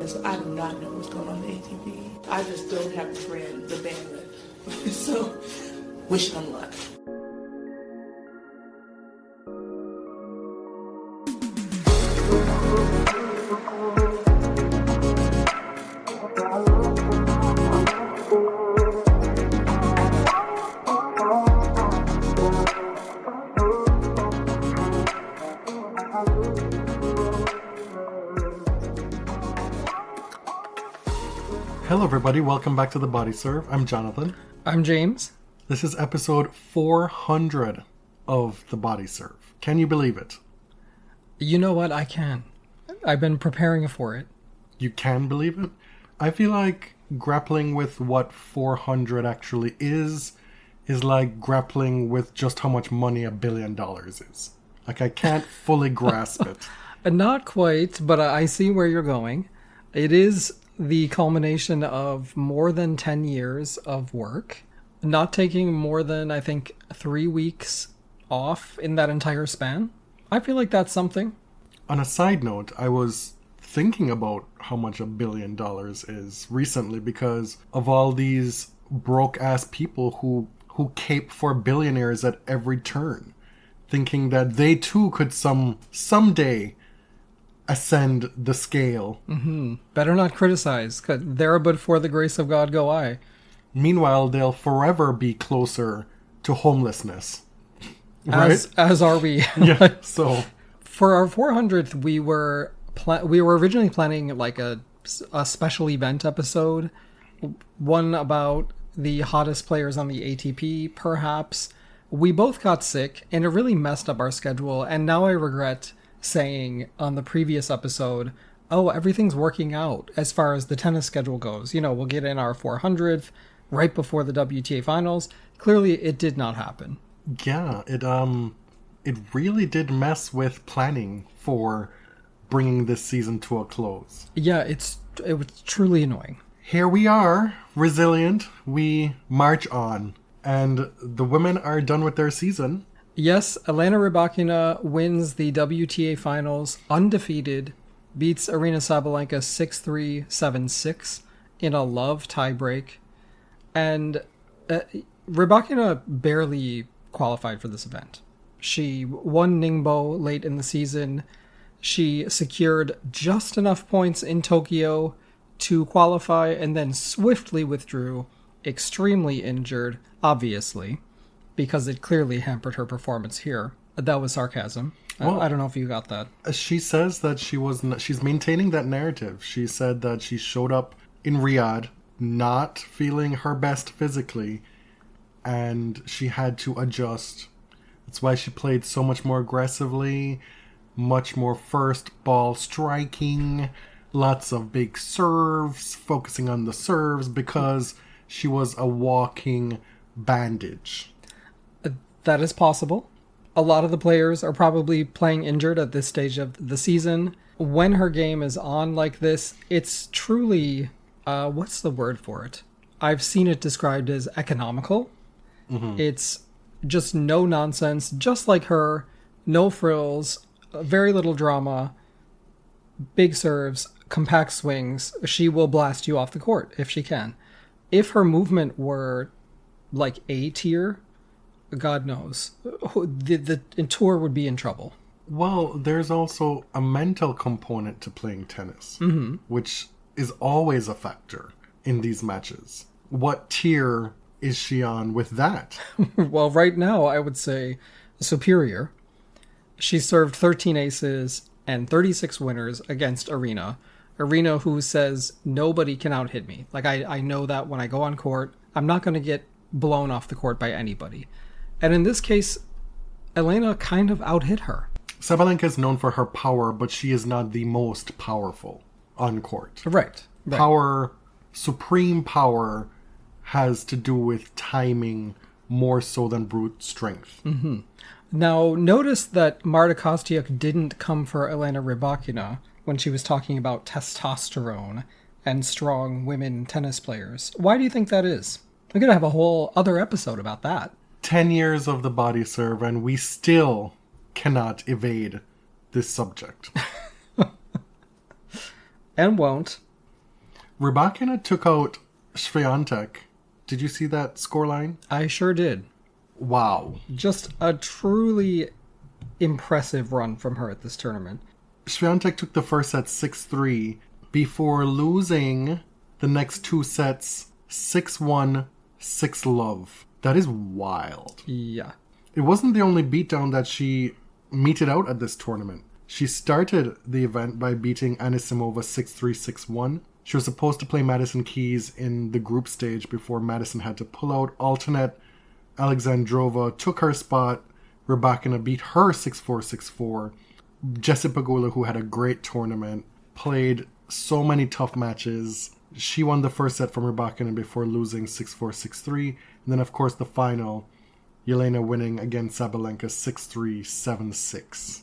So I do not know what's going on in the ATP. I just don't have the bandwidth. So, wish them luck. Hello everybody, welcome back to The Body Serve. I'm Jonathan. I'm James. This is episode 400 of The Body Serve. Can you believe it? You know what? I can. I've been preparing for it. You can believe it? I feel like grappling with what 400 actually is like grappling with just how much money $1 billion is. Like, I can't fully grasp it. Not quite, but I see where you're going. It is the culmination of more than 10 years of work, not taking more than, I think, 3 weeks off in that entire span. I feel like that's something. On a side note, I was thinking about how much $1 billion is recently because of all these broke-ass people who cape for billionaires at every turn, thinking that they too could someday ascend the scale. Mm-hmm. Better not criticize, 'cause there but for the grace of God go I. Meanwhile, they'll forever be closer to homelessness. Right? As are we. Yeah, so for our 400th, we were originally planning like a special event episode, one about the hottest players on the ATP, perhaps. We both got sick, and it really messed up our schedule, and now I regret saying on the previous episode, oh, everything's working out as far as the tennis schedule goes. You know, we'll get in our 400th right before the WTA Finals. Clearly, it did not happen. Yeah, it really did mess with planning for bringing this season to a close. Yeah, it was truly annoying. Here we are, resilient. We march on, and the women are done with their season. Yes, Elena Rybakina wins the WTA Finals undefeated, beats Aryna Sabalenka 6-3, 7-6 in a love tiebreak, and Rybakina barely qualified for this event. She won Ningbo late in the season. She secured just enough points in Tokyo to qualify and then swiftly withdrew, extremely injured, obviously, because it clearly hampered her performance here. That was sarcasm. Well, I don't know if you got that. She says that she's maintaining that narrative. She said that she showed up in Riyadh not feeling her best physically, and she had to adjust. That's why she played so much more aggressively, much more first ball striking, lots of big serves, focusing on the serves, because she was a walking bandage. That is possible. A lot of the players are probably playing injured at this stage of the season. When her game is on like this, it's truly, what's the word for it? I've seen it described as economical. Mm-hmm. It's just no nonsense, just like her, no frills, very little drama, big serves, compact swings. She will blast you off the court if she can. If her movement were like A tier, God knows, the tour would be in trouble. Well, there's also a mental component to playing tennis, mm-hmm. which is always a factor in these matches. What tier is she on with that? Well, right now, I would say superior. She served 13 aces and 36 winners against Aryna. Aryna, who says, nobody can out-hit me. Like, I know that when I go on court, I'm not going to get blown off the court by anybody. And in this case, Elena kind of out-hit her. Sabalenka is known for her power, but she is not the most powerful on court. Right. Power, supreme power, has to do with timing more so than brute strength. Mm-hmm. Now, notice that Marta Kostyuk didn't come for Elena Rybakina when she was talking about testosterone and strong women tennis players. Why do you think that is? We're going to have a whole other episode about that. 10 years of the body serve, and we still cannot evade this subject. And won't. Rybakina took out Swiatek. Did you see that scoreline? I sure did. Wow. Just a truly impressive run from her at this tournament. Swiatek took the first set 6-3 before losing the next two sets 6-1, 6-love. That is wild. Yeah. It wasn't the only beatdown that she meted out at this tournament. She started the event by beating Anisimova 6-3, 6-1. She was supposed to play Madison Keys in the group stage before Madison had to pull out. Alternate Alexandrova took her spot. Rybakina beat her 6-4, 6-4. Jessie Pegula, who had a great tournament, played so many tough matches. She won the first set from Rybakina before losing 6-4, 6-3. And then, of course, the final, Elena winning against Sabalenka 6-3, 7-6.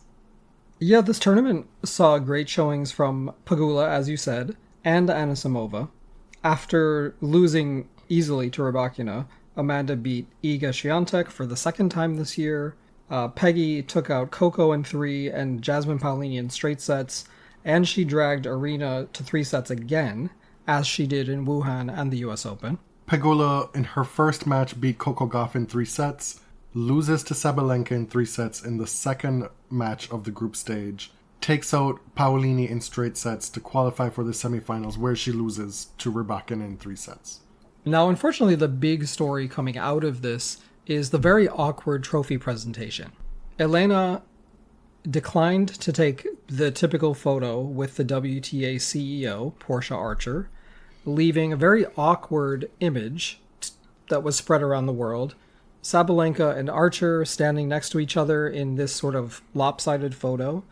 Yeah, this tournament saw great showings from Pegula, as you said, and Anisimova. After losing easily to Rybakina, Amanda beat Iga Swiatek for the second time this year. Peggy took out Coco in 3 and Jasmine Paolini in straight sets, and she dragged Arena to 3 sets again, as she did in Wuhan and the US Open. Pegula, in her first match, beat Coco Gauff in 3 sets, loses to Sabalenka in 3 sets in the second match of the group stage, takes out Paolini in straight sets to qualify for the semifinals, where she loses to Rybakina in 3 sets. Now, unfortunately, the big story coming out of this is the very awkward trophy presentation. Elena declined to take the typical photo with the WTA CEO, Portia Archer, leaving a very awkward image that was spread around the world. Sabalenka and Archer standing next to each other in this sort of lopsided photo,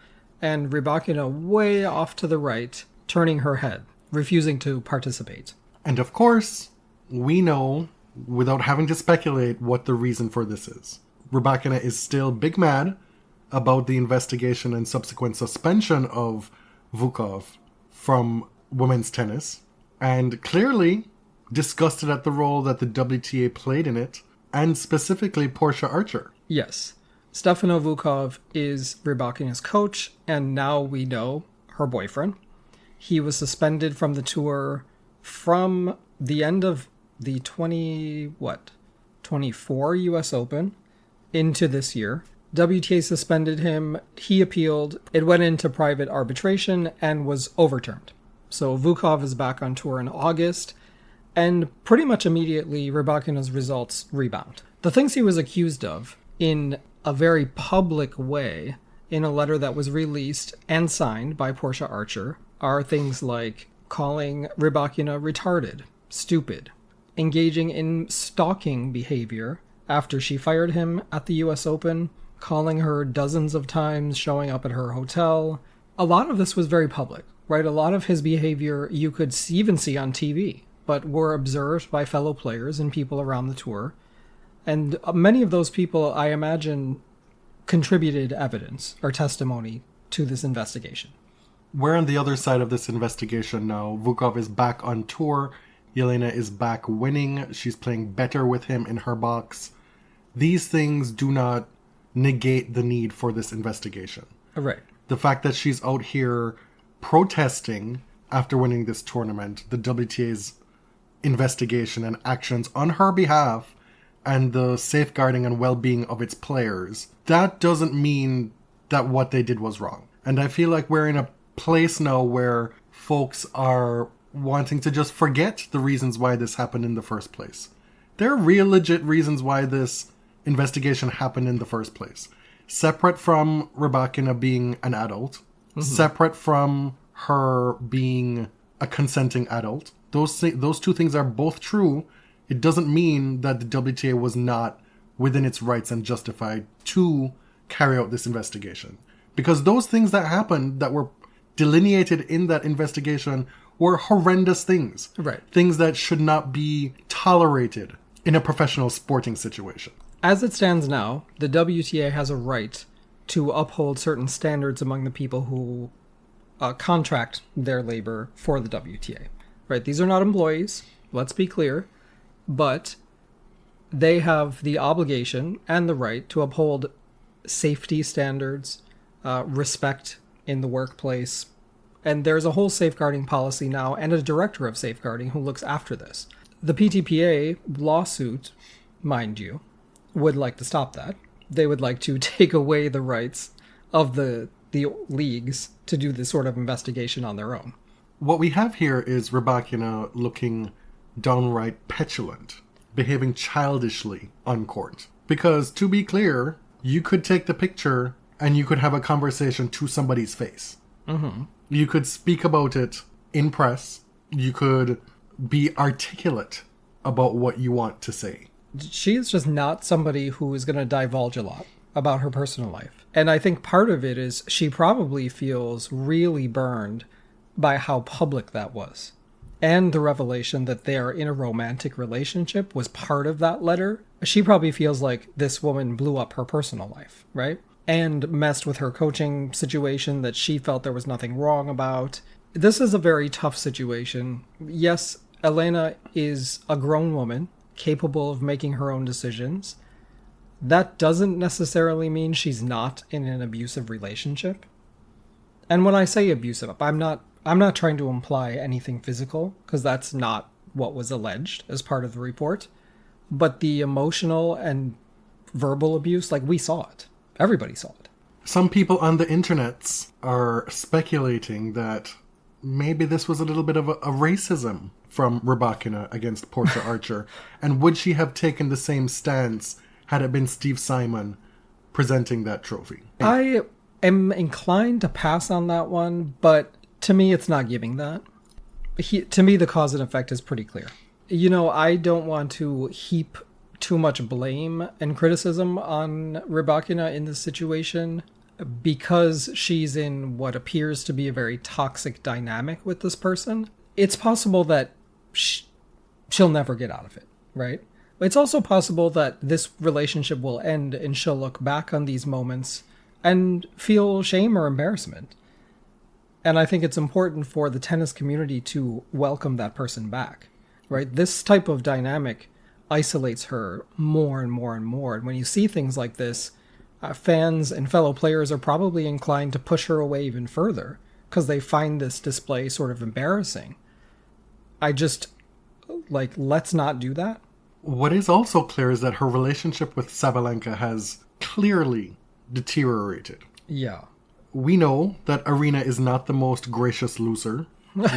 and Rybakina way off to the right, turning her head, refusing to participate. And of course, we know, without having to speculate, what the reason for this is. Rybakina is still big mad about the investigation and subsequent suspension of Vukov from women's tennis, and clearly disgusted at the role that the WTA played in it, and specifically Portia Archer. Yes. Stefano Vukov is Rybakina's coach, and now we know her boyfriend. He was suspended from the tour from the end of the 24 US Open into this year. WTA suspended him. He appealed. It went into private arbitration and was overturned. So Vukov is back on tour in August, and pretty much immediately Rybakina's results rebound. The things he was accused of in a very public way in a letter that was released and signed by Portia Archer are things like calling Rybakina retarded, stupid, engaging in stalking behavior after she fired him at the US Open, calling her dozens of times, showing up at her hotel. A lot of this was very public, right? A lot of his behavior you could even see on TV, but were observed by fellow players and people around the tour. And many of those people, I imagine, contributed evidence or testimony to this investigation. We're on the other side of this investigation now. Vukov is back on tour. Elena is back winning. She's playing better with him in her box. These things do not negate the need for this investigation. Right. The fact that she's out here protesting after winning this tournament, the WTA's investigation and actions on her behalf, and the safeguarding and well-being of its players, that doesn't mean that what they did was wrong. And I feel like we're in a place now where folks are wanting to just forget the reasons why this happened in the first place. There are real legit reasons why this investigation happened in the first place. Separate from Rybakina being an adult, separate from her being a consenting adult. Those two things are both true. It doesn't mean that the WTA was not within its rights and justified to carry out this investigation. Because those things that happened, that were delineated in that investigation, were horrendous things. Right. Things that should not be tolerated in a professional sporting situation. As it stands now, the WTA has a right to uphold certain standards among the people who contract their labor for the WTA. Right? These are not employees, let's be clear, but they have the obligation and the right to uphold safety standards, respect in the workplace, And there's a whole safeguarding policy now and a director of safeguarding who looks after this. The PTPA lawsuit, mind you, would like to stop that. They would like to take away the rights of the leagues to do this sort of investigation on their own. What we have here is Rybakina looking downright petulant, behaving childishly on court. Because, to be clear, you could take the picture and you could have a conversation to somebody's face. Mm-hmm. You could speak about it in press. You could be articulate about what you want to say. She is just not somebody who is going to divulge a lot about her personal life. And I think part of it is she probably feels really burned by how public that was. And the revelation that they are in a romantic relationship was part of that letter. She probably feels like this woman blew up her personal life, right? And messed with her coaching situation that she felt there was nothing wrong about. This is a very tough situation. Yes, Elena is a grown woman, capable of making her own decisions. That doesn't necessarily mean she's not in an abusive relationship. And when I say abusive, I'm not trying to imply anything physical, because that's not what was alleged as part of the report. But the emotional and verbal abuse, like, we saw it. Everybody saw it. Some people on the internets are speculating that maybe this was a little bit of a racism from Rybakina against Portia Archer. And would she have taken the same stance had it been Steve Simon presenting that trophy? I am inclined to pass on that one, but to me, it's not giving that. To me, the cause and effect is pretty clear. You know, I don't want to heap too much blame and criticism on Rybakina in this situation because she's in what appears to be a very toxic dynamic with this person. It's possible that she'll never get out of it, right? It's also possible that this relationship will end and she'll look back on these moments and feel shame or embarrassment. And I think it's important for the tennis community to welcome that person back, right? This type of dynamic isolates her more and more and more. And when you see things like this, fans and fellow players are probably inclined to push her away even further because they find this display sort of embarrassing. I just, let's not do that. What is also clear is that her relationship with Sabalenka has clearly deteriorated. Yeah. We know that Arena is not the most gracious loser.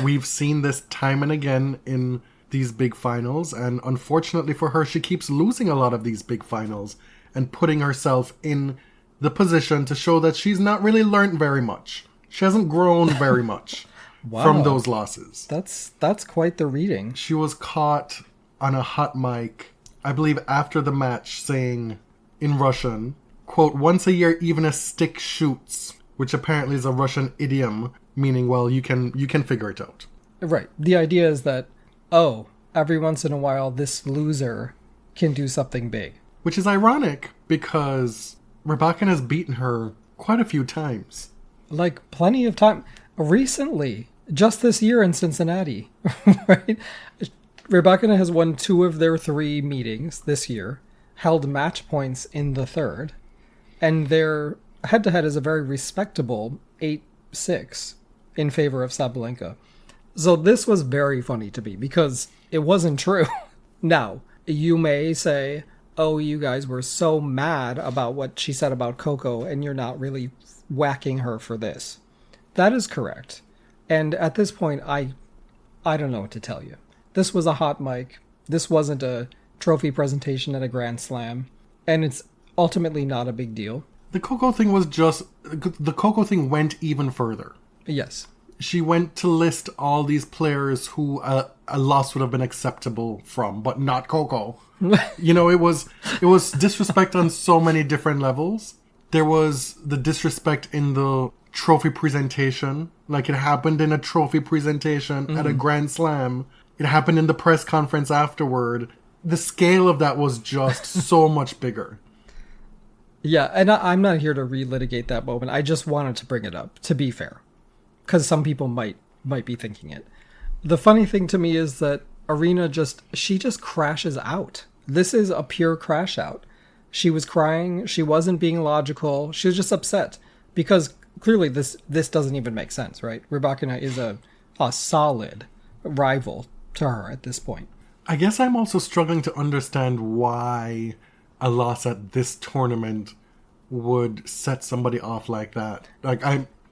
We've seen this time and again in these big finals, and unfortunately for her, she keeps losing a lot of these big finals and putting herself in the position to show that she's not really learned very much. She hasn't grown very much from those losses. That's quite the reading. She was caught on a hot mic, I believe after the match, saying in Russian, quote, "Once a year even a stick shoots," which apparently is a Russian idiom meaning, well, you can figure it out. Right. The idea is that, oh, every once in a while this loser can do something big. Which is ironic because Rybakina has beaten her quite a few times. Like, plenty of time. Recently, just this year in Cincinnati, right? Rybakina has won 2 of their 3 meetings this year, held match points in the 3rd, and their head-to-head is a very respectable 8-6 in favor of Sabalenka. So this was very funny to me because it wasn't true. Now, you may say, oh, you guys were so mad about what she said about Coco and you're not really whacking her for this. That is correct. And at this point, I don't know what to tell you. This was a hot mic. This wasn't a trophy presentation at a Grand Slam. And it's ultimately not a big deal. The Coco thing was just... The Coco thing went even further. Yes. She went to list all these players who a loss would have been acceptable from, but not Coco. You know, it was disrespect on so many different levels. There was the disrespect in the trophy presentation. Like, it happened in a trophy presentation at a Grand Slam. It happened in the press conference afterward. The scale of that was just so much bigger. Yeah, and I'm not here to relitigate that moment. I just wanted to bring it up, to be fair. Because some people might be thinking it. The funny thing to me is that Arena just crashes out. This is a pure crash out. She was crying. She wasn't being logical. She was just upset. Because clearly this doesn't even make sense, right? Rybakina is a solid rival to her at this point. I guess I'm also struggling to understand why a loss at this tournament would set somebody off like that. Like,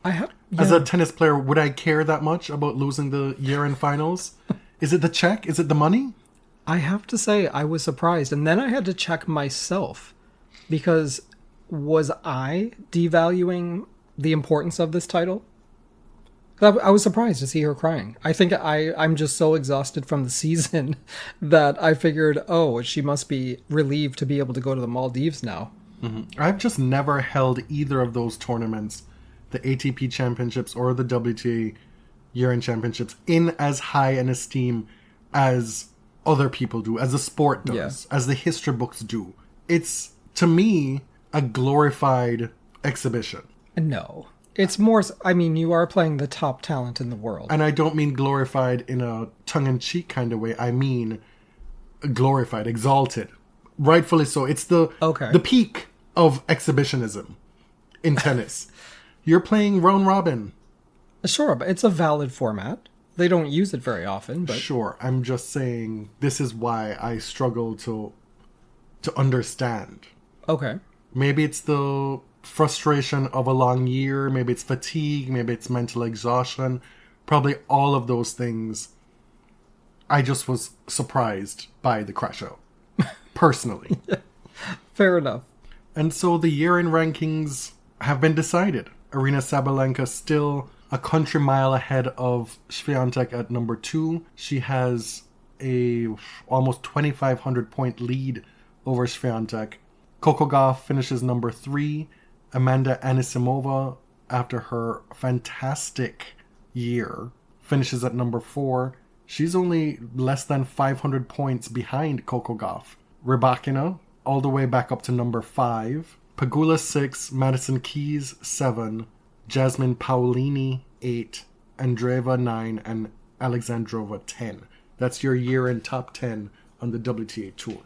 as a tennis player, would I care that much about losing the year-end finals? Is it the check? Is it the money? I have to say I was surprised. And then I had to check myself, because was I devaluing the importance of this title? I was surprised to see her crying. I think I'm just so exhausted from the season that I figured, oh, she must be relieved to be able to go to the Maldives now. Mm-hmm. I've just never held either of those tournaments, the ATP Championships or the WTA Year-End Championships, in as high an esteem as other people do, as the sport does, as the history books do. It's, to me, a glorified exhibition. No. It's more, I mean, you are playing the top talent in the world. And I don't mean glorified in a tongue-in-cheek kind of way. I mean glorified, exalted. Rightfully so. It's the peak of exhibitionism in tennis. You're playing round robin. Sure, but it's a valid format. They don't use it very often, but... Sure, I'm just saying this is why I struggle to understand. Okay. Maybe it's the frustration of a long year, maybe it's fatigue, maybe it's mental exhaustion, probably all of those things. I just was surprised by the crash out, personally. Fair enough. And so the year-end rankings have been decided. Arina Sabalenka still a country mile ahead of Swiatek at number 2. She has a almost 2,500 point lead over Swiatek. Coco Gauff finishes number 3. Amanda Anisimova, after her fantastic year, finishes at number 4. She's only less than 500 points behind Coco Gauff. Rybakina, all the way back up to number 5. Pegula 6, Madison Keys 7, Jasmine Paolini 8, Andreeva 9, and Alexandrova 10. That's your year-end top 10 on the WTA Tour.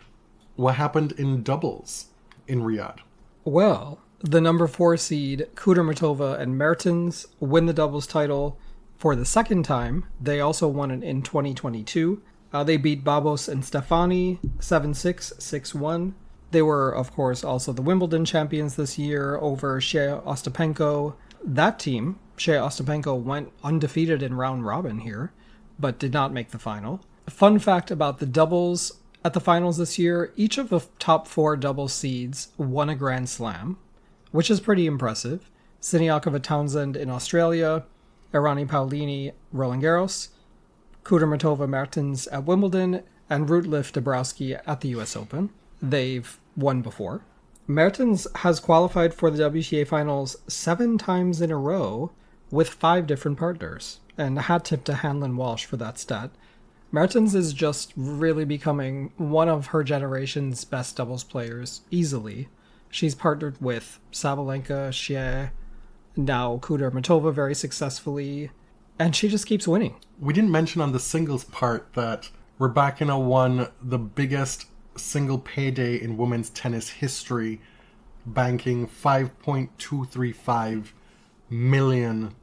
What happened in doubles in Riyadh? Well, the number 4 seed, Kudermetova and Mertens, win the doubles title for the second time. They also won it in 2022. They beat Babos and Stefani 7-6, 6-1. They were, of course, also the Wimbledon champions this year over Shea Ostapenko. That team, Shea Ostapenko, went undefeated in round robin here, but did not make the final. Fun fact about the doubles at the finals this year, each of the top 4 double seeds won a Grand Slam, which is pretty impressive. Siniakova Townsend in Australia, Irani Paolini, Roland Garros, Kudermetova Mertens at Wimbledon, and Rutliff Dabrowski at the US Open. They've won before. Mertens has qualified for the WTA Finals 7 times in a row with 5 different partners, and a hat tip to Hanlon Walsh for that stat. Mertens is just really becoming one of her generation's best doubles players, easily. She's partnered with Sabalenka, Shea, now Kudermetova very successfully, and she just keeps winning. We didn't mention on the singles part that Rybakina won the biggest single payday in women's tennis history, banking $5.235 million.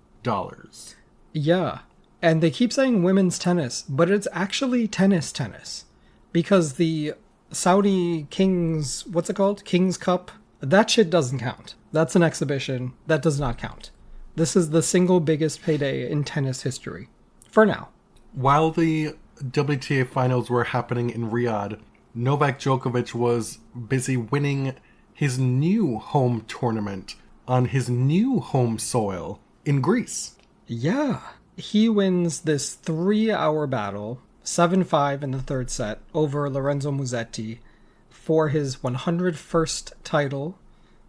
Yeah, and they keep saying women's tennis, but it's actually tennis, because the Saudi Kings, what's it called? Kings Cup? That shit doesn't count. That's an exhibition. That does not count. This is the single biggest payday in tennis history. For now. While the WTA Finals were happening in Riyadh, Novak Djokovic was busy winning his new home tournament on his new home soil in Greece. Yeah. He wins this 3-hour battle, 7-5 in the third set, over Lorenzo Musetti for his 101st title.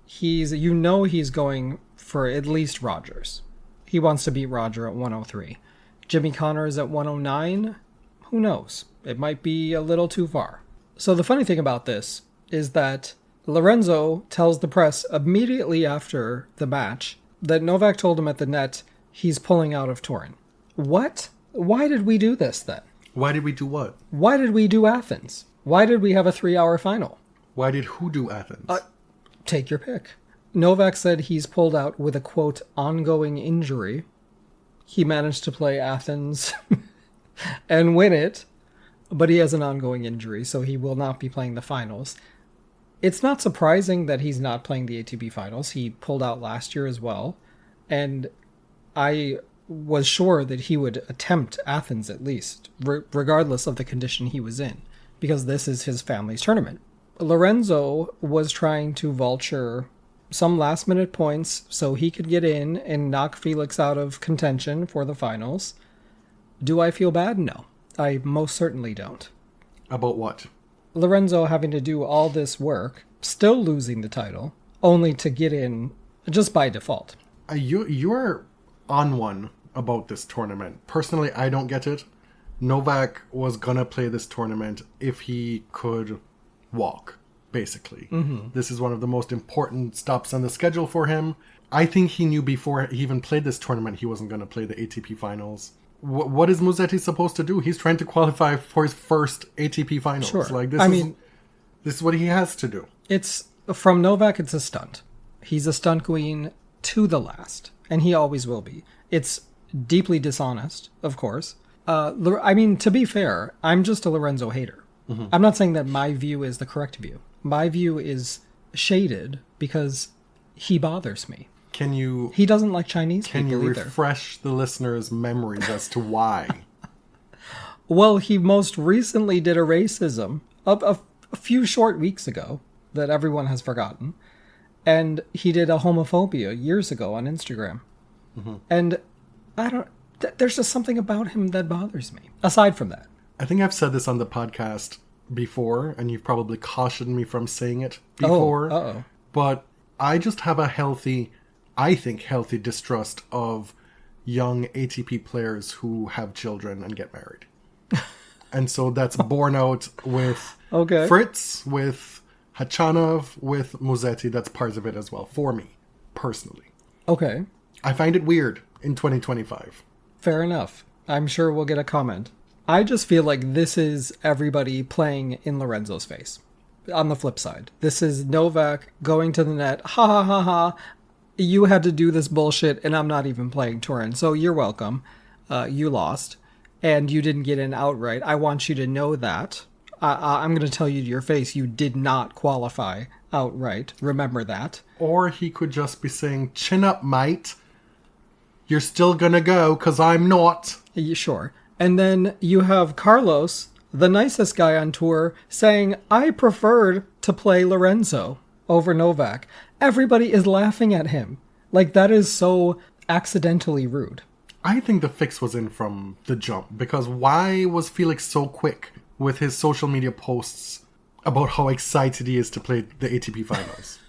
He's going for at least Rogers. He wants to beat Roger at 103. Jimmy Connors at 109? Who knows? It might be a little too far. So the funny thing about this is that Lorenzo tells the press immediately after the match that Novak told him at the net he's pulling out of Turin. What? Why did we do this then? Why did we do what? Why did we do Athens? Why did we have a 3-hour final? Why did who do Athens? Take your pick. Novak said he's pulled out with a, quote, ongoing injury. He managed to play Athens and win it, but he has an ongoing injury, so he will not be playing the finals. It's not surprising that he's not playing the ATP finals. He pulled out last year as well, and I was sure that he would attempt Athens at least, regardless of the condition he was in, because this is his family's tournament. Lorenzo was trying to vulture some last-minute points so he could get in and knock Felix out of contention for the finals. Do I feel bad? No. I most certainly don't. About what? Lorenzo having to do all this work, still losing the title, only to get in just by default. You're on one about this tournament. Personally, I don't get it. Novak was gonna play this tournament if he could walk, basically. Mm-hmm. This is one of the most important stops on the schedule for him. I think he knew before he even played this tournament he wasn't gonna play the ATP finals. What is Musetti supposed to do? He's trying to qualify for his first ATP finals. Sure. Like this is what he has to do. It's from Novak. It's a stunt. He's a stunt queen to the last, and he always will be. It's deeply dishonest, of course. To be fair, I'm just a Lorenzo hater. Mm-hmm. I'm not saying that my view is the correct view. My view is shaded because he bothers me. He doesn't like Chinese people either. Can you refresh the listeners' memories as to why? Well, he most recently did a racism a few short weeks ago that everyone has forgotten. And he did a homophobia years ago on Instagram. Mm-hmm. And there's just something about him that bothers me. Aside from that. I think I've said this on the podcast before, and you've probably cautioned me from saying it before. Uh-oh. But I just have a healthy distrust of young ATP players who have children and get married. And so that's borne out with Fritz, with Khachanov, with Musetti. That's part of it as well, for me, personally. Okay. I find it weird in 2025. Fair enough. I'm sure we'll get a comment. I just feel like this is everybody playing in Lorenzo's face. On the flip side, this is Novak going to the net. Ha ha ha ha. You had to do this bullshit and I'm not even playing Turin. So you're welcome. You lost. And you didn't get in outright. I want you to know that. I'm going to tell you to your face, you did not qualify outright. Remember that. Or he could just be saying, chin up, mate. You're still going to go because I'm not. Sure. And then you have Carlos, the nicest guy on tour, saying, I preferred to play Lorenzo over Novak. Everybody is laughing at him. Like, that is so accidentally rude. I think the fix was in from the jump, because why was Felix so quick with his social media posts about how excited he is to play the ATP finals?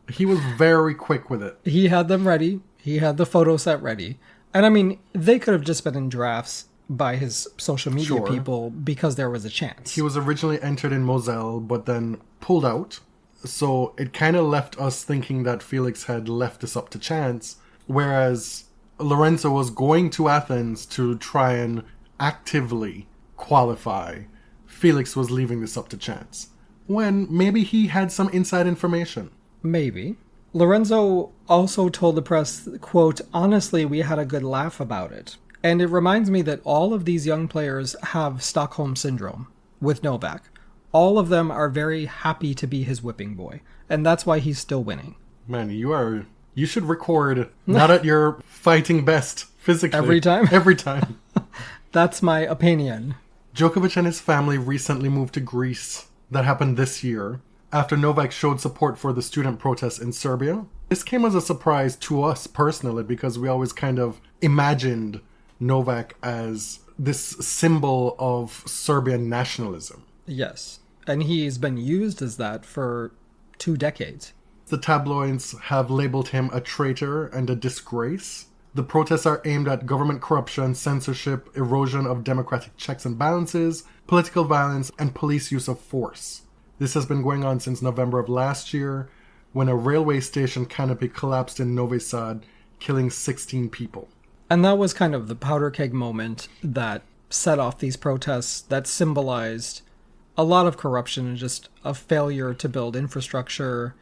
He was very quick with it. He had them ready. He had the photo set ready. And I mean, they could have just been in drafts by his social media people because there was a chance. He was originally entered in Moselle, but then pulled out. So it kind of left us thinking that Felix had left this up to chance, whereas Lorenzo was going to Athens to try and actively qualify. Felix was leaving this up to chance, when maybe he had some inside information. Maybe. Lorenzo also told the press, quote, honestly, we had a good laugh about it. And it reminds me that all of these young players have Stockholm Syndrome with Novak. All of them are very happy to be his whipping boy. And that's why he's still winning. Man, you should record not at your fighting best physically. Every time? Every time. That's my opinion. Djokovic and his family recently moved to Greece. That happened this year, after Novak showed support for the student protests in Serbia. This came as a surprise to us personally, because we always kind of imagined Novak as this symbol of Serbian nationalism. Yes, and he's been used as that for 2 decades. The tabloids have labeled him a traitor and a disgrace. The protests are aimed at government corruption, censorship, erosion of democratic checks and balances, political violence, and police use of force. This has been going on since November of last year, when a railway station canopy collapsed in Novi Sad, killing 16 people. And that was kind of the powder keg moment that set off these protests, that symbolized a lot of corruption and just a failure to build infrastructure.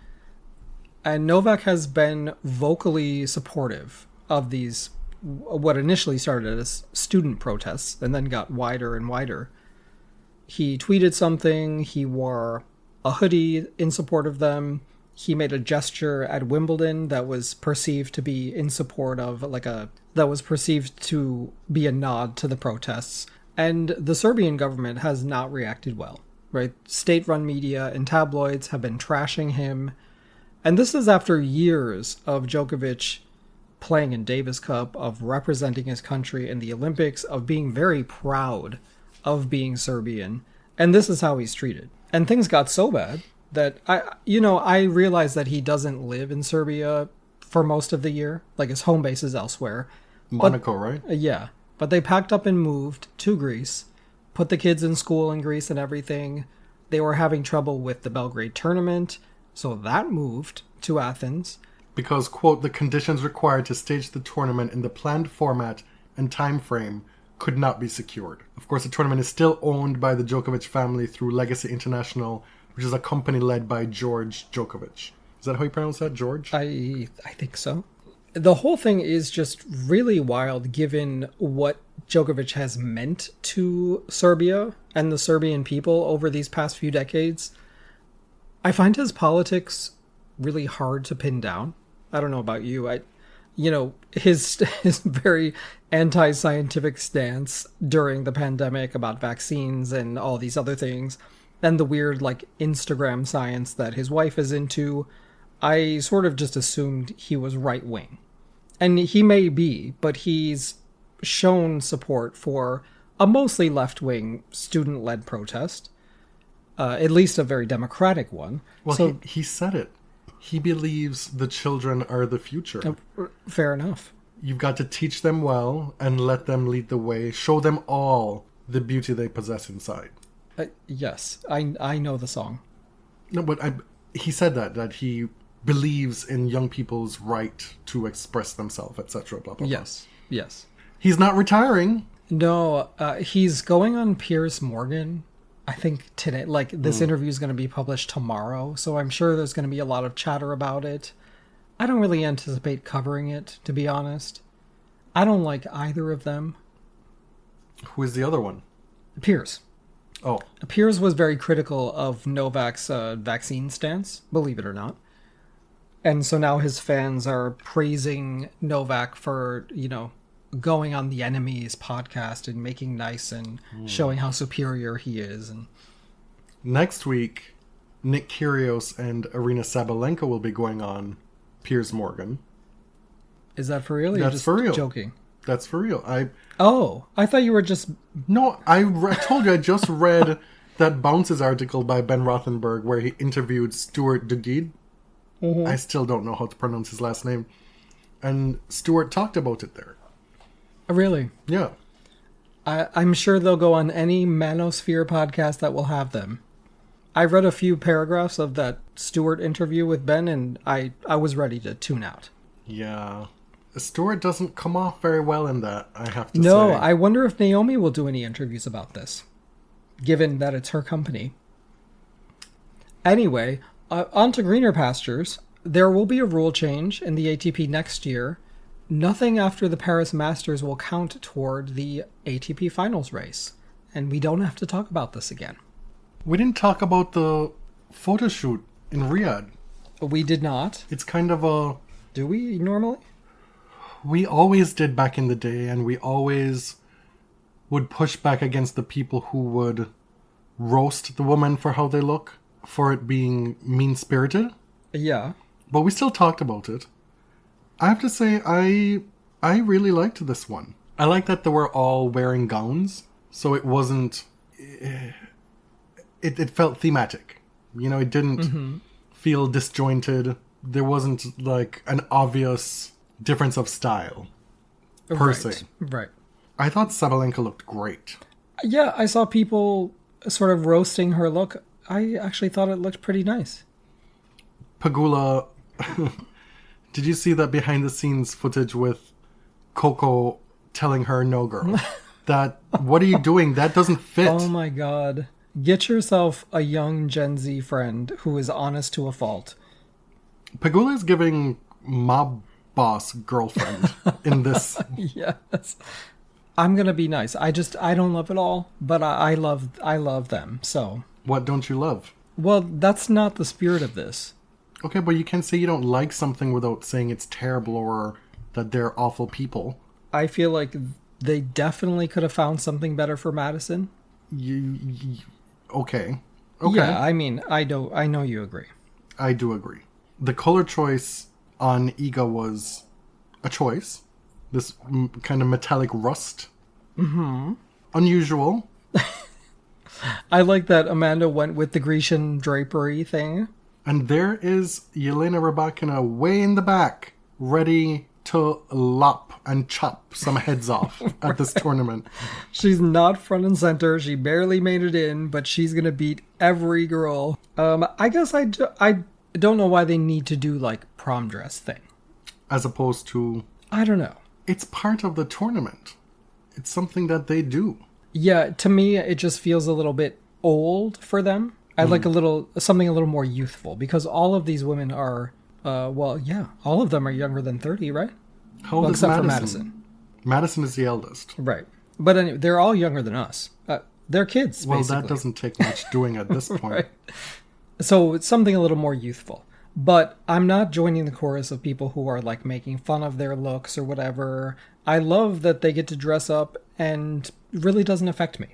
And Novak has been vocally supportive of these, what initially started as student protests and then got wider and wider. He tweeted something, he wore a hoodie in support of them. He made a gesture at Wimbledon that was perceived to be in support of, that was perceived to be a nod to the protests. And the Serbian government has not reacted well, right? State-run media and tabloids have been trashing him. And this is after years of Djokovic playing in Davis Cup, of representing his country in the Olympics, of being very proud of being Serbian. And this is how he's treated. And things got so bad that I realized that he doesn't live in Serbia for most of the year. Like, his home base is elsewhere. Monaco, right? Yeah. But they packed up and moved to Greece, put the kids in school in Greece and everything. They were having trouble with the Belgrade tournament, so that moved to Athens. Because, quote, the conditions required to stage the tournament in the planned format and time frame could not be secured. Of course, the tournament is still owned by the Djokovic family through Legacy International, which is a company led by George Djokovic. Is that how you pronounce that, George? I think so. The whole thing is just really wild given what Djokovic has meant to Serbia and the Serbian people over these past few decades. I find his politics really hard to pin down. I don't know about you. His very anti-scientific stance during the pandemic about vaccines and all these other things, and the weird Instagram science that his wife is into, I sort of just assumed he was right-wing. And he may be, but he's shown support for a mostly left-wing student-led protest, at least a very democratic one. Well, so, he said it. He believes the children are the future. Fair enough. You've got to teach them well and let them lead the way. Show them all the beauty they possess inside. Yes, I know the song. No, but he said that he believes in young people's right to express themselves, etc. Blah, blah, blah. Yes. He's not retiring. No, he's going on Piers Morgan, I think today. This interview is going to be published tomorrow, so I'm sure there's going to be a lot of chatter about it. I don't really anticipate covering it, to be honest. I don't like either of them. Who is the other one? Piers. Oh. Piers was very critical of Novak's vaccine stance, believe it or not. And so now his fans are praising Novak for, going on the enemy's podcast and making nice and showing how superior he is. And next week, Nick Kyrgios and Arina Sabalenka will be going on Piers Morgan. Is that for real? That's for real. Joking. That's for real. I thought you were just... No, I told you I just read that Bounces article by Ben Rothenberg where he interviewed Stuart Duguid. Mm-hmm. I still don't know how to pronounce his last name. And Stuart talked about it there. Really? Yeah. I'm sure they'll go on any Manosphere podcast that will have them. I read a few paragraphs of that Stuart interview with Ben, and I was ready to tune out. Yeah. Stuart doesn't come off very well in that, I have to say. No, I wonder if Naomi will do any interviews about this, given that it's her company. Anyway, on to greener pastures. There will be a rule change in the ATP next year. Nothing after the Paris Masters will count toward the ATP Finals race. And we don't have to talk about this again. We didn't talk about the photo shoot in Riyadh. We did not. It's kind of a... Do we normally? We always did back in the day, and we always would push back against the people who would roast the woman for how they look, for it being mean-spirited. Yeah. But we still talked about it. I have to say, I really liked this one. I like that they were all wearing gowns, so it wasn't... It felt thematic. It didn't feel disjointed. There wasn't, an obvious difference of style, per se. Right. I thought Sabalenka looked great. Yeah, I saw people sort of roasting her look. I actually thought it looked pretty nice. Pagula... Did you see that behind-the-scenes footage with Coco telling her, no, girl? What are you doing? That doesn't fit. Oh, my God. Get yourself a young Gen Z friend who is honest to a fault. Pegula is giving mob boss girlfriend in this. Yes. I'm gonna be nice. I don't love it all, but I love them. So What don't you love? well, that's not the spirit of this. Okay, but you can't say you don't like something without saying it's terrible or that they're awful people. I feel like they definitely could have found something better for Madison. Okay. Yeah, I mean, I know you agree. I do agree. The color choice on Iga was a choice. This kind of metallic rust. Mm-hmm. Unusual. I like that Amanda went with the Grecian drapery thing. And there is Elena Rybakina way in the back, ready to lop and chop some heads off at this tournament. She's not front and center. She barely made it in, but she's going to beat every girl. I guess I don't know why they need to do like prom dress thing. As opposed to... I don't know. It's part of the tournament. It's something that they do. Yeah, to me, it just feels a little bit old for them. I'd like something a little more youthful, because all of these women are, all of them are younger than 30, right? How old is except Madison? for Madison. Madison is the eldest. Right. But anyway, they're all younger than us. They're kids, Well, basically. that doesn't take much doing at this point. Right. So it's something a little more youthful. But I'm not joining the chorus of people who are like making fun of their looks or whatever. I love that they get to dress up and it really doesn't affect me.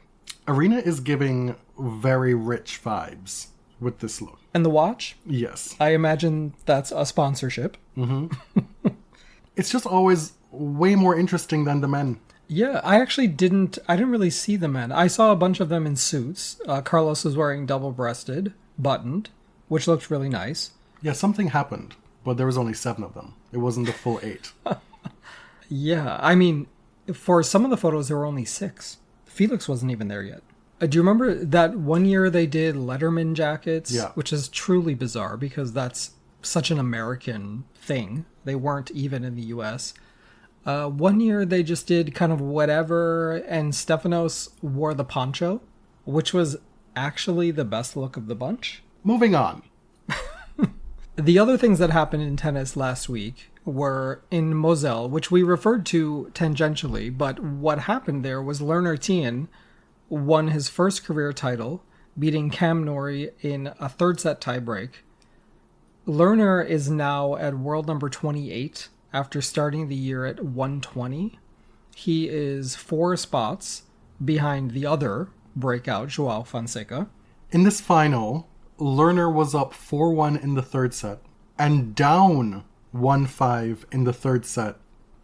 Arena is giving very rich vibes with this look. And the watch? Yes. I imagine that's a sponsorship. It's just always way more interesting than the men. Yeah, I didn't really see the men. I saw a bunch of them in suits. Carlos was wearing double-breasted, buttoned, which looked really nice. Yeah, something happened, but there was only 7 of them. It wasn't the full 8. Yeah, I mean, for some of the photos, there were only 6. Felix wasn't even there yet. Do you remember that one year they did Letterman jackets? Yeah. Which is truly bizarre because that's such an American thing. They weren't even in the US. One year they just did kind of whatever, and Stefanos wore the poncho, which was actually the best look of the bunch. Moving on. The other things that happened in tennis last week were in Moselle, which we referred to tangentially, but what happened there was Lerner Tien won his first career title, beating Cam Norrie in a third set tiebreak. Lerner is now at world number 28 after starting the year at 120. He is 4 spots behind the other breakout, Joao Fonseca. In this final, Lerner was up 4-1 in the third set and down 1-5 in the third set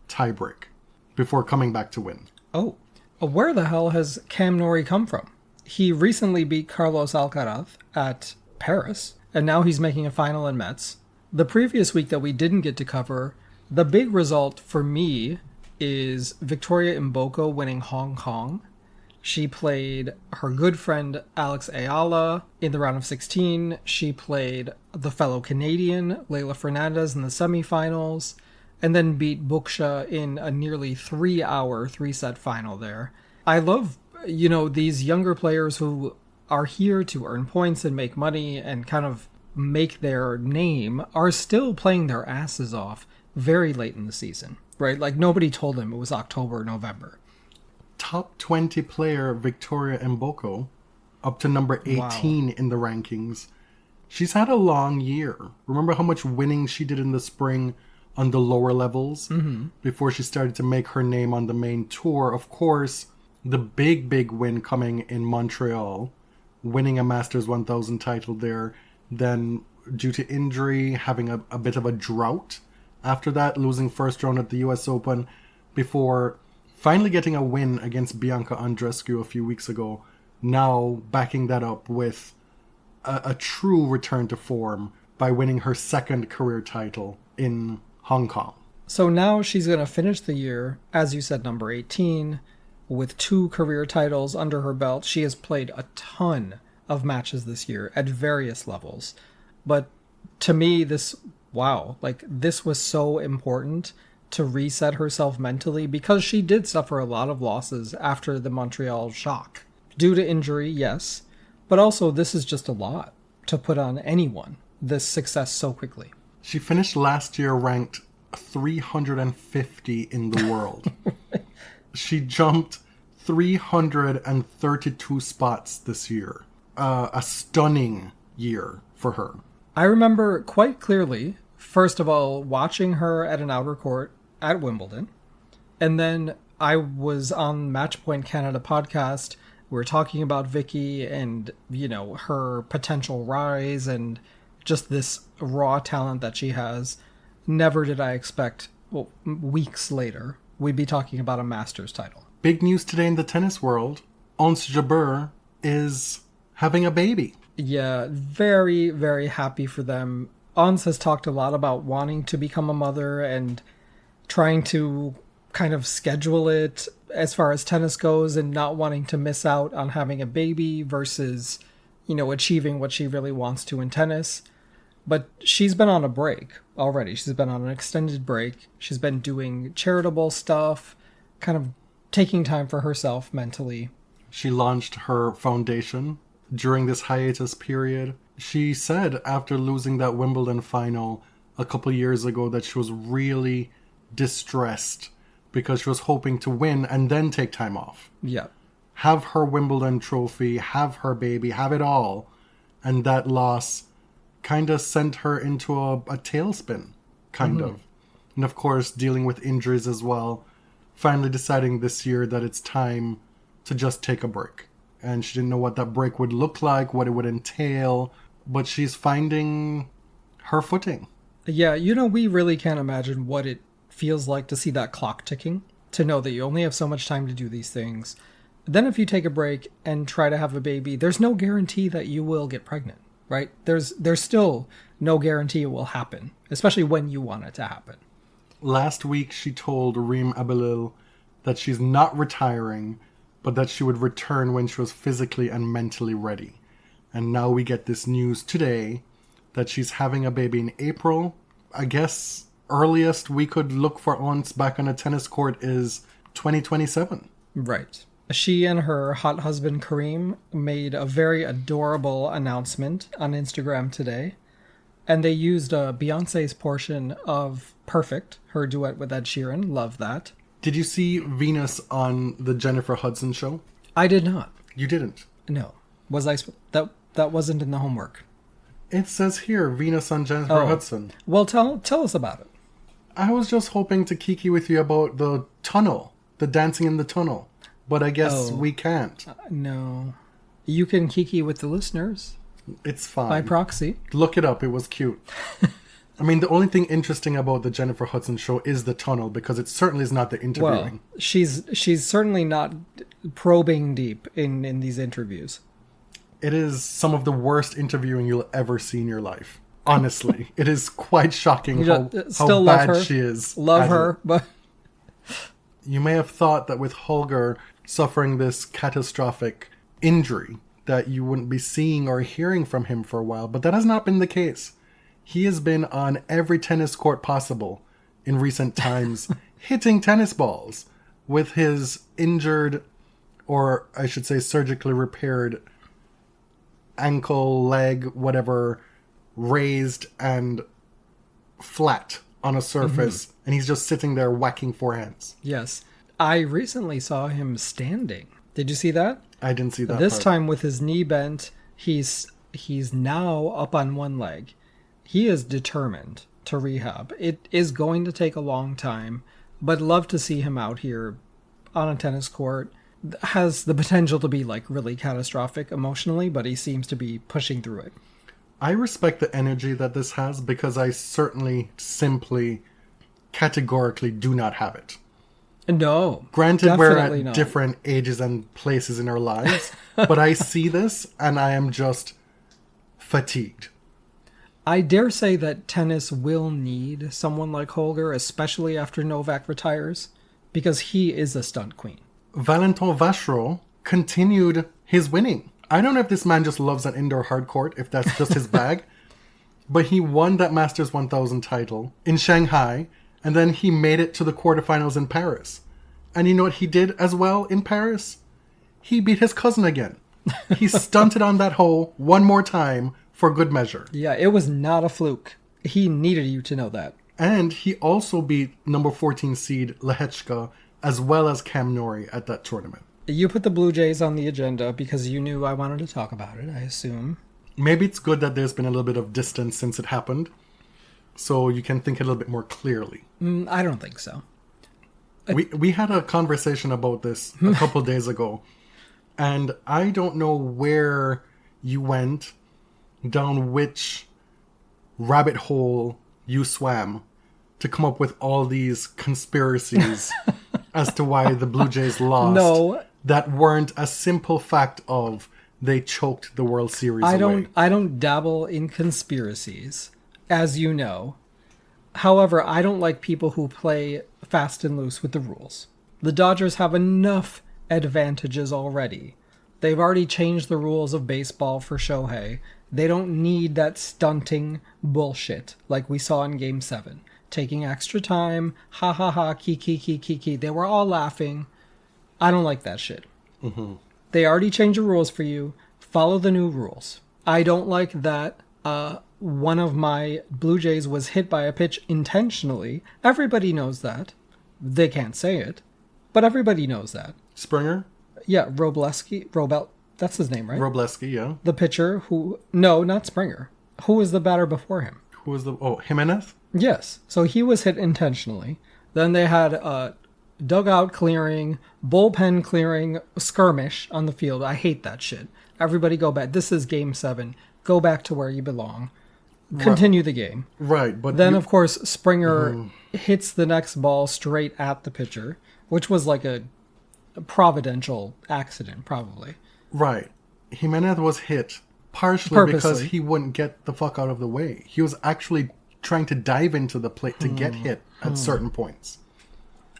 tiebreak before coming back to win. Oh, where the hell has Cam Norrie come from? He recently beat Carlos Alcaraz at Paris, and now he's making a final in Metz. The previous week that we didn't get to cover, the big result for me is Victoria Mboko winning Hong Kong. She played her good friend Alex Ayala in the round of 16. She played the fellow Canadian Leylah Fernandez in the semifinals, and then beat Buksha in a nearly 3-hour 3-set final there. I love, these younger players who are here to earn points and make money and kind of make their name are still playing their asses off very late in the season, right? Like nobody told them it was October or November. Top 20 player Victoria Mboko, up to number 18 in the rankings. She's had a long year. Remember how much winning she did in the spring on the lower levels before she started to make her name on the main tour. Of course, the big win coming in Montreal, winning a Masters 1000 title there. Then, due to injury, having a bit of a drought. After that, losing first round at the US Open before finally getting a win against Bianca Andreescu a few weeks ago. Now backing that up with a true return to form by winning her second career title in Hong Kong. So now she's going to finish the year, as you said, number 18, with 2 career titles under her belt. She has played a ton of matches this year at various levels. But to me, this was so important to reset herself mentally, because she did suffer a lot of losses after the Montreal shock. Due to injury, yes, but also this is just a lot to put on anyone, this success so quickly. She finished last year ranked 350 in the world. She jumped 332 spots this year. A stunning year for her. I remember quite clearly, first of all, watching her at an outer court at Wimbledon. And then I was on Matchpoint Canada podcast. We were talking about Vicky and, you know, her potential rise and just this raw talent that she has. Never did I expect, well, weeks later, we'd be talking about a Masters title. Big news today in the tennis world. Ons Jabeur is having a baby. Yeah, very, very happy for them. Ons has talked a lot about wanting to become a mother and trying to kind of schedule it as far as tennis goes and not wanting to miss out on having a baby versus, you know, achieving what she really wants to in tennis. But she's been on a break already. She's been on an extended break. She's been doing charitable stuff, kind of taking time for herself mentally. She launched her foundation during this hiatus period. She said after losing that Wimbledon final a couple years ago that she was really distressed because she was hoping to win and then take time off. Yeah. Have her Wimbledon trophy, have her baby, have it all. And that loss kind of sent her into a tailspin, kind of. And of course, dealing with injuries as well. Finally deciding this year that it's time to just take a break. And she didn't know what that break would look like, what it would entail. But she's finding her footing. Yeah, you know, we really can't imagine what it feels like to see that clock ticking, to know that you only have so much time to do these things. Then if you take a break and try to have a baby, there's no guarantee that you will get pregnant, right? There's still no guarantee it will happen, especially when you want it to happen. Last week, she told Reem Abelil that she's not retiring, but that she would return when she was physically and mentally ready. And now we get this news today that she's having a baby in April. I guess earliest we could look for Ons back on a tennis court is 2027. Right. She and her hot husband Kareem made a very adorable announcement on Instagram today. And they used Beyonce's portion of Perfect, her duet with Ed Sheeran. Love that. Did you see Venus on the Jennifer Hudson show? I did not. You didn't? No. Was I... That wasn't in the homework. It says here, Venus on Jennifer Hudson. Well, tell us about it. I was just hoping to kiki with you about the tunnel, the dancing in the tunnel. But I guess we can't. No. You can kiki with the listeners. It's fine. By proxy. Look it up. It was cute. I mean, the only thing interesting about the Jennifer Hudson show is the tunnel, because it certainly is not the interviewing. Well, she's certainly not probing deep in these interviews. It is some of the worst interviewing you'll ever see in your life. Honestly. It is quite shocking how bad her. she is. Love her, but... You may have thought that with Holger suffering this catastrophic injury, that you wouldn't be seeing or hearing from him for a while, but that has not been the case. He has been on every tennis court possible in recent times, hitting tennis balls with his injured, or I should say surgically repaired, ankle, leg, whatever, raised and flat on a surface, and he's just sitting there whacking forehands. Yes. I recently saw him standing. Did you see that? I didn't see that This part. time with his knee bent, he's now up on one leg. He is determined to rehab. It is going to take a long time, but love to see him out here on a tennis court. Has the potential to be like really catastrophic emotionally, but he seems to be pushing through it. I respect the energy that this has, because I simply, categorically do not have it. No. Granted, we're at not. different ages and places in our lives, but I see this and I am just fatigued. I dare say that tennis will need someone like Holger, especially after Novak retires, because he is a stunt queen. Valentin Vachereau continued his winning. I don't know if this man just loves an indoor hard court, if that's just his bag, but he won that Masters 1000 title in Shanghai, and then he made it to the quarterfinals in Paris. And you know what he did as well in Paris? He beat his cousin again. He stunted on that hole one more time for good measure. Yeah, it was not a fluke. He needed you to know that. And he also beat number 14 seed Lehechka as well as Cam Norrie at that tournament. You put the Blue Jays on the agenda because you knew I wanted to talk about it, I assume. Maybe it's good that there's been a little bit of distance since it happened, so you can think a little bit more clearly. I don't think so. We had a conversation about this a couple days ago, and I don't know where you went, down which rabbit hole you swam to come up with all these conspiracies as to why the Blue Jays lost. No. That weren't a simple fact of they choked the World Series away. I don't dabble in conspiracies, as you know. However, I don't like people who play fast and loose with the rules. The Dodgers have enough advantages already. They've already changed the rules of baseball for Shohei. They don't need that stunting bullshit like we saw in Game 7. Taking extra time, ha ha ha, ki. They were all laughing. I don't like that shit. Mm-hmm. They already changed the rules for you. Follow the new rules. I don't like that one of my Blue Jays was hit by a pitch intentionally. Everybody knows that. They can't say it, but everybody knows that. Springer? Yeah, Robel, that's his name, right? Robleski, yeah. The pitcher who... No, not Springer. Who was the batter before him? Who was the... Oh, Jimenez? Yes. So he was hit intentionally. Then they had dugout clearing, bullpen clearing, skirmish on the field. I hate that shit. Everybody go back. This is Game 7. Go back to where you belong. Continue the game. Right, but... Then, of course, Springer hits the next ball straight at the pitcher, which was like a providential accident, probably. Right. Jimenez was hit partially Purposely. because he wouldn't get the fuck out of the way. He was actually trying to dive into the plate to get hit at certain points.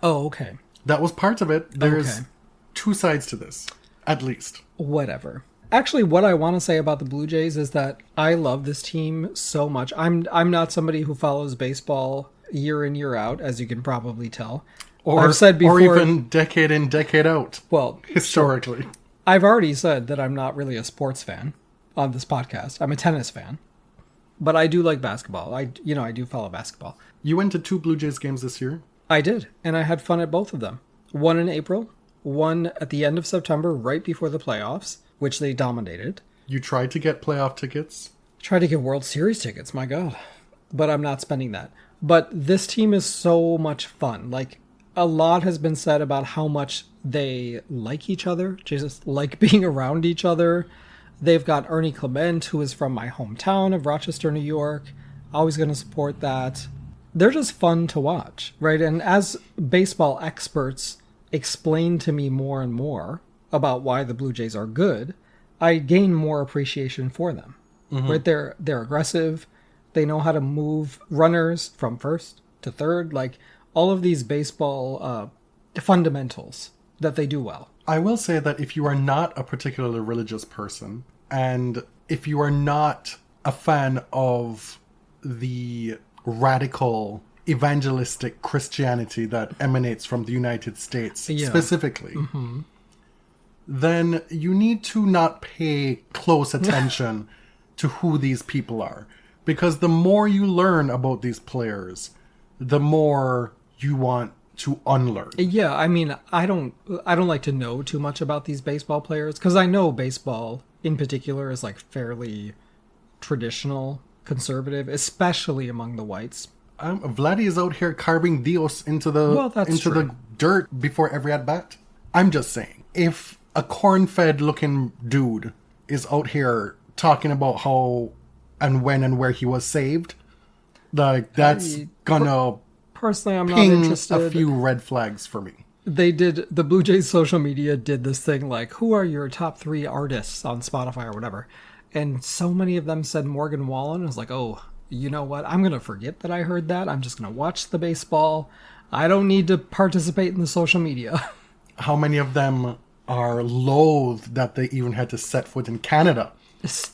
Oh, okay. That was part of it. There's Okay. two sides to this, at least. Whatever. Actually, what I want to say about the Blue Jays is that I love this team so much. I'm not somebody who follows baseball year in, year out, as you can probably tell. Or, I've said before, or even decade in, decade out. well, Historically. I've already said that I'm not really a sports fan on this podcast. I'm a tennis fan. But I do like basketball. I do follow basketball. You went to 2 Blue Jays games this year? I did, and I had fun at both of them. One in April, one at the end of September, right before the playoffs, which they dominated. You tried to get playoff tickets? Tried to get World Series tickets, my God. But I'm not spending that. But this team is so much fun. Like, a lot has been said about how much they like each other, just like being around each other. They've got Ernie Clement, who is from my hometown of Rochester, New York. Always going to support that. They're just fun to watch, right? And as baseball experts explain to me more and more about why the Blue Jays are good, I gain more appreciation for them. Mm-hmm. Right? They're aggressive. They know how to move runners from first to third. Like, all of these baseball fundamentals that they do well. I will say that if you are not a particularly religious person, and if you are not a fan of the radical evangelistic Christianity that emanates from the United States specifically, then you need to not pay close attention to who these people are. Because the more you learn about these players, the more you want to unlearn. Yeah, I mean, I don't like to know too much about these baseball players, because I know baseball in particular is like fairly traditional, conservative, especially among the whites. Vladdy is out here carving Dios into the dirt before every at bat. I'm just saying, if a corn-fed looking dude is out here talking about how and when and where he was saved, like, that's gonna personally, I'm not ping interested. A few red flags for me. The Blue Jays social media did this thing like, who are your top 3 artists on Spotify or whatever? And so many of them said Morgan Wallen. I was like, oh, you know what? I'm going to forget that I heard that. I'm just going to watch the baseball. I don't need to participate in the social media. How many of them are loath that they even had to set foot in Canada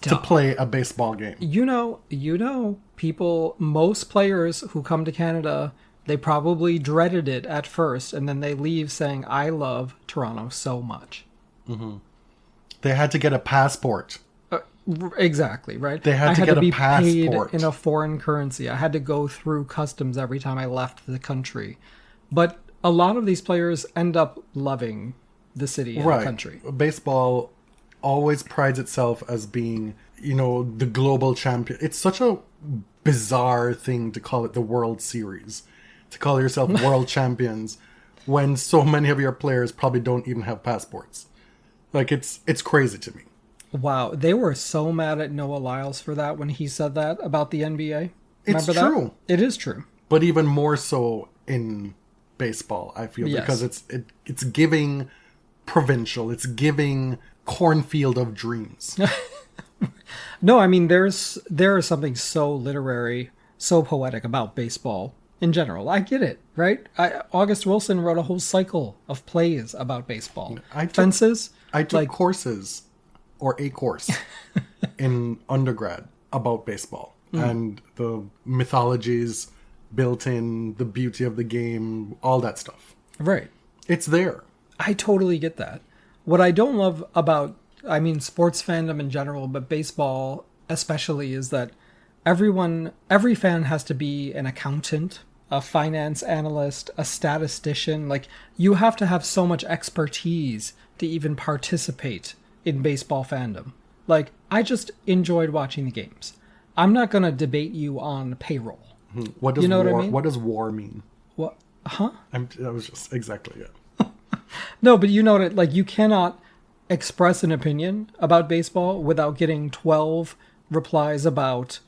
to play a baseball game? You know, people, most players who come to Canada, they probably dreaded it at first, and then they leave saying, I love Toronto so much. Mm-hmm. They had to get a passport Exactly, right? They had to get a passport. Paid in a foreign currency. I had to go through customs every time I left the country. But a lot of these players end up loving the city and the country. Baseball always prides itself as being, the global champion. It's such a bizarre thing to call it the World Series, to call yourself world champions when so many of your players probably don't even have passports. Like, it's crazy to me. Wow, they were so mad at Noah Lyles for that when he said that about the NBA. It's true. It is true. But even more so in baseball, I feel, because it's giving provincial, it's giving cornfield of dreams. No, I mean, there is something so literary, so poetic about baseball in general. I get it, right? August Wilson wrote a whole cycle of plays about baseball. I took courses, or a course, in undergrad about baseball. And the mythologies built in, the beauty of the game, all that stuff. Right. It's there. I totally get that. What I don't love about, sports fandom in general, but baseball especially, is that every fan has to be an accountant, a finance analyst, a statistician. Like, you have to have so much expertise to even participate in baseball fandom. Like, I just enjoyed watching the games. I'm not going to debate you on payroll. What does war, what I mean? What does war mean? What? Huh? That was just exactly it. No, but you know that, like, you cannot express an opinion about baseball without getting 12 replies about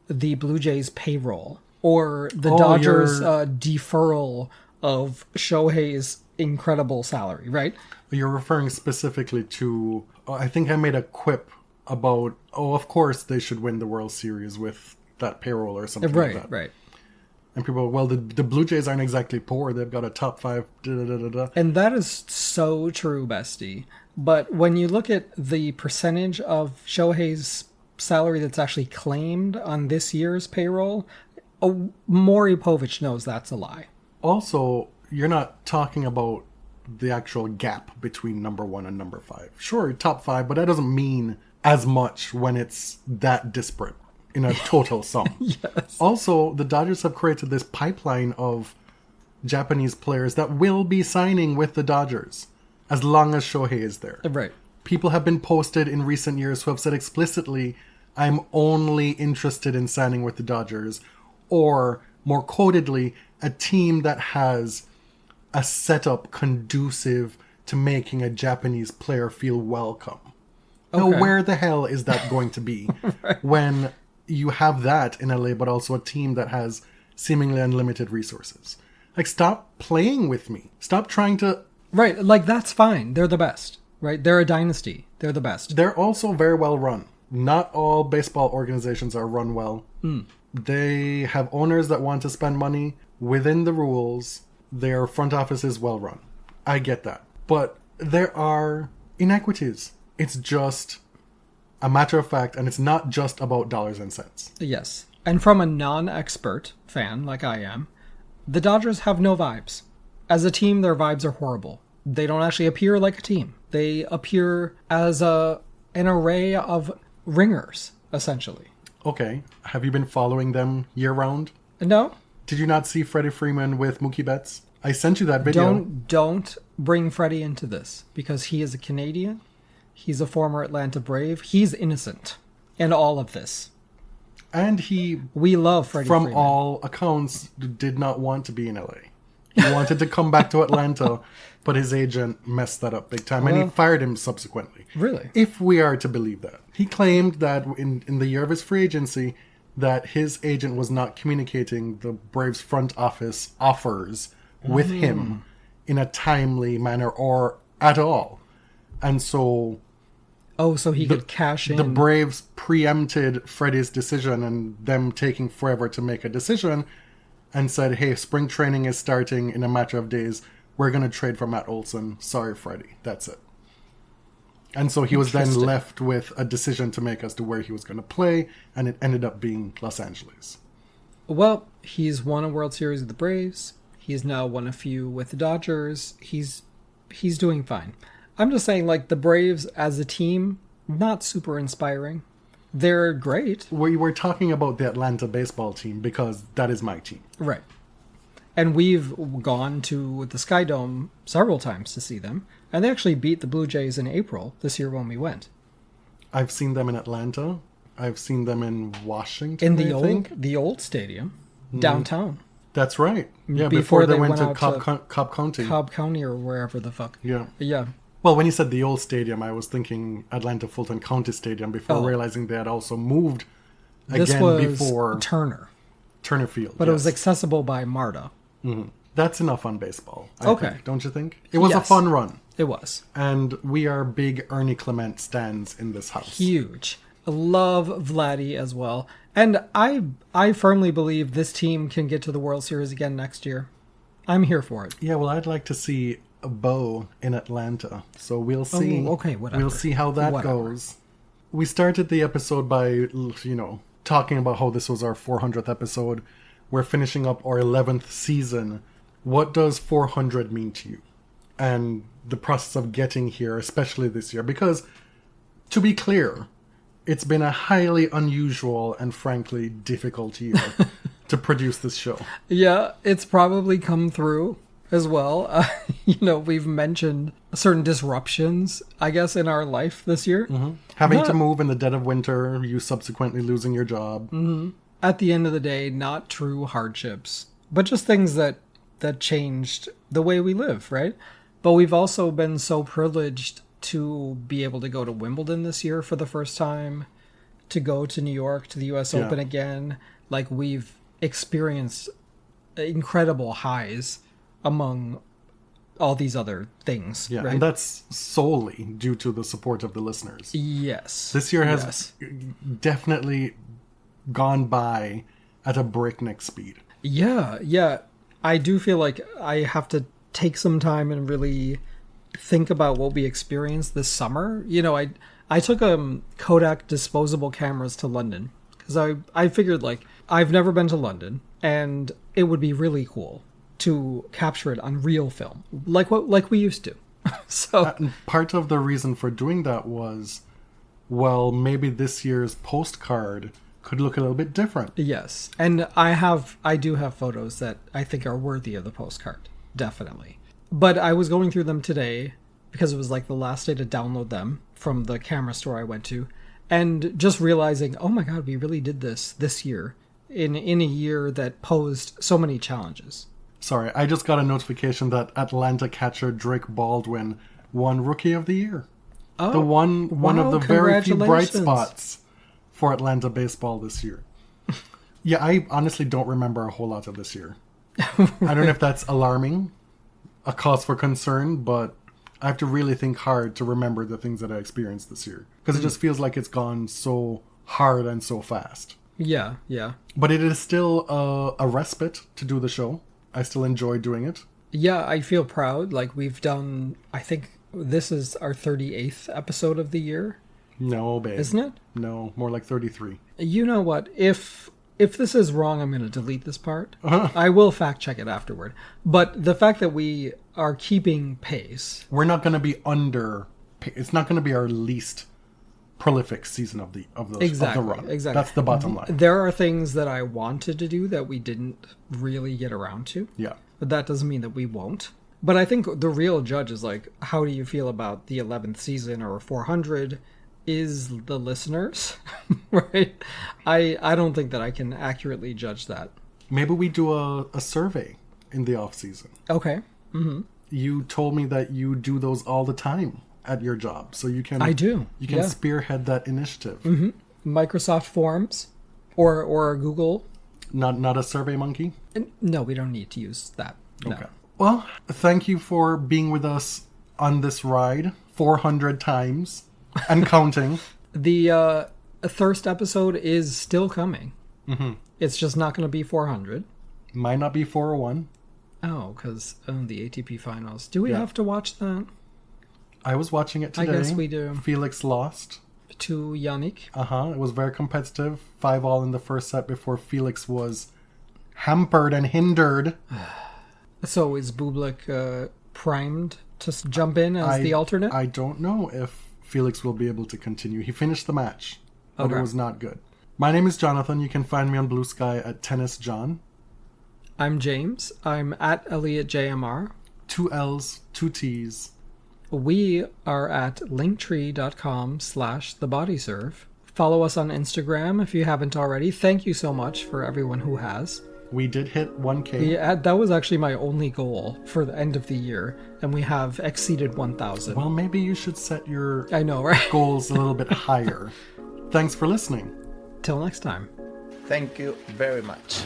the Blue Jays payroll or the Dodgers deferral of Shohei's incredible salary, right? You're referring specifically to, I think I made a quip about, of course they should win the World Series with that payroll or something like that. Right. And people, the Blue Jays aren't exactly poor. They've got a top 5. And that is so true, bestie. But when you look at the percentage of Shohei's salary that's actually claimed on this year's payroll, Maury Povich knows that's a lie. Also, you're not talking about the actual gap between number 1 and number 5. Sure, top 5, but that doesn't mean as much when it's that disparate in a total sum. Yes. Also, the Dodgers have created this pipeline of Japanese players that will be signing with the Dodgers as long as Shohei is there. Right. People have been posted in recent years who have said explicitly, I'm only interested in signing with the Dodgers, or more quotedly, a team that has a setup conducive to making a Japanese player feel welcome. Okay. Now, where the hell is that going to be when you have that in LA, but also a team that has seemingly unlimited resources? Like, stop playing with me. Stop trying to... Right, like, that's fine. They're the best, right? They're a dynasty. They're the best. They're also very well run. Not all baseball organizations are run well. They have owners that want to spend money within the rules. Their front office is well run. I get that. But there are inequities. It's just a matter of fact, and it's not just about dollars and cents. Yes. And from a non-expert fan like I am, the Dodgers have no vibes. As a team, their vibes are horrible. They don't actually appear like a team. They appear as an array of ringers, essentially. Okay. Have you been following them year-round? No. Did you not see Freddie Freeman with Mookie Betts? I sent you that video. Don't bring Freddie into this, because he is a Canadian. He's a former Atlanta Brave. He's innocent in all of this. And we love Freddie from Freeman. all accounts, did not want to be in LA. He wanted to come back to Atlanta, but his agent messed that up big time, and he fired him subsequently. Really? If we are to believe that. He claimed that in the year of his free agency, that his agent was not communicating the Braves front office offers with him in a timely manner or at all. And so... so he could cash in. The Braves preempted Freddie's decision and them taking forever to make a decision, and said, hey, spring training is starting in a matter of days. We're going to trade for Matt Olson. Sorry, Freddie. That's it. And so he was then left with a decision to make as to where he was going to play, and it ended up being Los Angeles. Well, he's won a World Series with the Braves. He's now won a few with the Dodgers. He's doing fine. I'm just saying, like, the Braves as a team, not super inspiring. They're great. We were talking about the Atlanta baseball team because that is my team. Right. And we've gone to the Sky Dome several times to see them. And they actually beat the Blue Jays in April this year when we went. I've seen them in Atlanta. I've seen them in Washington, In the old stadium, downtown. That's right. Yeah, before they went to Cobb County. Cobb County or wherever the fuck. Yeah. Yeah. Well, when you said the old stadium, I was thinking Atlanta Fulton County Stadium before realizing they had also moved This again was before Turner. Turner Field. But it was accessible by MARTA. Mm-hmm. That's enough on baseball, I think, don't you think? It was a Yes. fun run. It was. And we are big Ernie Clement stands in this house. Huge. Love Vladdy as well. And I firmly believe this team can get to the World Series again next year. I'm here for it. Yeah, well, I'd like to see a Bo in Atlanta. So we'll see. Okay, whatever. We'll see how that goes. We started the episode by, talking about how this was our 400th episode. We're finishing up our 11th season. What does 400 mean to you? And the process of getting here, especially this year. Because, to be clear, it's been a highly unusual and frankly difficult year to produce this show. Yeah, it's probably come through as well. We've mentioned certain disruptions, I guess, in our life this year. Mm-hmm. Having to move in the dead of winter, you subsequently losing your job. Mm-hmm. At the end of the day, not true hardships, but just things that changed the way we live, right? But we've also been so privileged to be able to go to Wimbledon this year for the first time, to go to New York, to the US Open again. Like, we've experienced incredible highs among all these other things. Yeah, right? and that's solely due to the support of the listeners. Yes. This year has definitely gone by at a breakneck speed. Yeah. I do feel like I have to take some time and really think about what we experienced this summer. I took Kodak disposable cameras to London because I figured, like, I've never been to London and it would be really cool to capture it on real film, like we used to. So part of the reason for doing that was, well, maybe this year's postcard could look a little bit different. Yes, and I do have photos that I think are worthy of the postcard, definitely. But I was going through them today because it was like the last day to download them from the camera store I went to, and just realizing, oh my god, we really did this year in a year that posed so many challenges. Sorry, I just got a notification that Atlanta catcher Drake Baldwin won Rookie of the Year. Oh, one of the very few bright spots for Atlanta baseball this year. Yeah, I honestly don't remember a whole lot of this year. Right. I don't know if that's alarming, a cause for concern, but I have to really think hard to remember the things that I experienced this year. Because it just feels like it's gone so hard and so fast. Yeah. But it is still a respite to do the show. I still enjoy doing it. Yeah, I feel proud. Like, we've done, I think this is our 38th episode of the year. No, babe. Isn't it? No, more like 33. You know what? If this is wrong, I'm going to delete this part. I will fact check it afterward. But the fact that we are keeping pace. We're not going to be under. It's not going to be our least prolific season of the run. Exactly. That's the bottom line. There are things that I wanted to do that we didn't really get around to. Yeah. But that doesn't mean that we won't. But I think the real judge is like, how do you feel about the 11th season or 400? Is the listeners, right? I don't think that I can accurately judge that. Maybe we do a survey in the off season. Okay. Mm-hmm. You told me that you do those all the time at your job, so you can. I do. You can spearhead that initiative. Mm-hmm. Microsoft Forms, or Google. Not a Survey Monkey. No, we don't need to use that. No. Okay. Well, thank you for being with us on this ride 400 times. And counting. The Thirst episode is still coming. Mm-hmm. It's just not going to be 400. Might not be 401. Oh, because the ATP Finals. Do we have to watch that? I was watching it today. I guess we do. Felix lost. To Yannick. It was very competitive. 5-all in the first set before Felix was hampered and hindered. So is Bublik primed to jump in as the alternate? I don't know if Felix will be able to continue. He finished the match. but Okay. it was not good. My name is Jonathan. You can find me on Blue Sky at Tennis John. I'm James. I'm at ElliotJMR. 2 L's, 2 T's. We are at linktree.com/thebodyserve. Follow us on Instagram if you haven't already. Thank you so much for everyone who has. We did hit 1K. That was actually my only goal for the end of the year, and we have exceeded 1,000. Well, maybe you should set your I know, right? goals a little bit higher. Thanks for listening. Till next time. Thank you very much.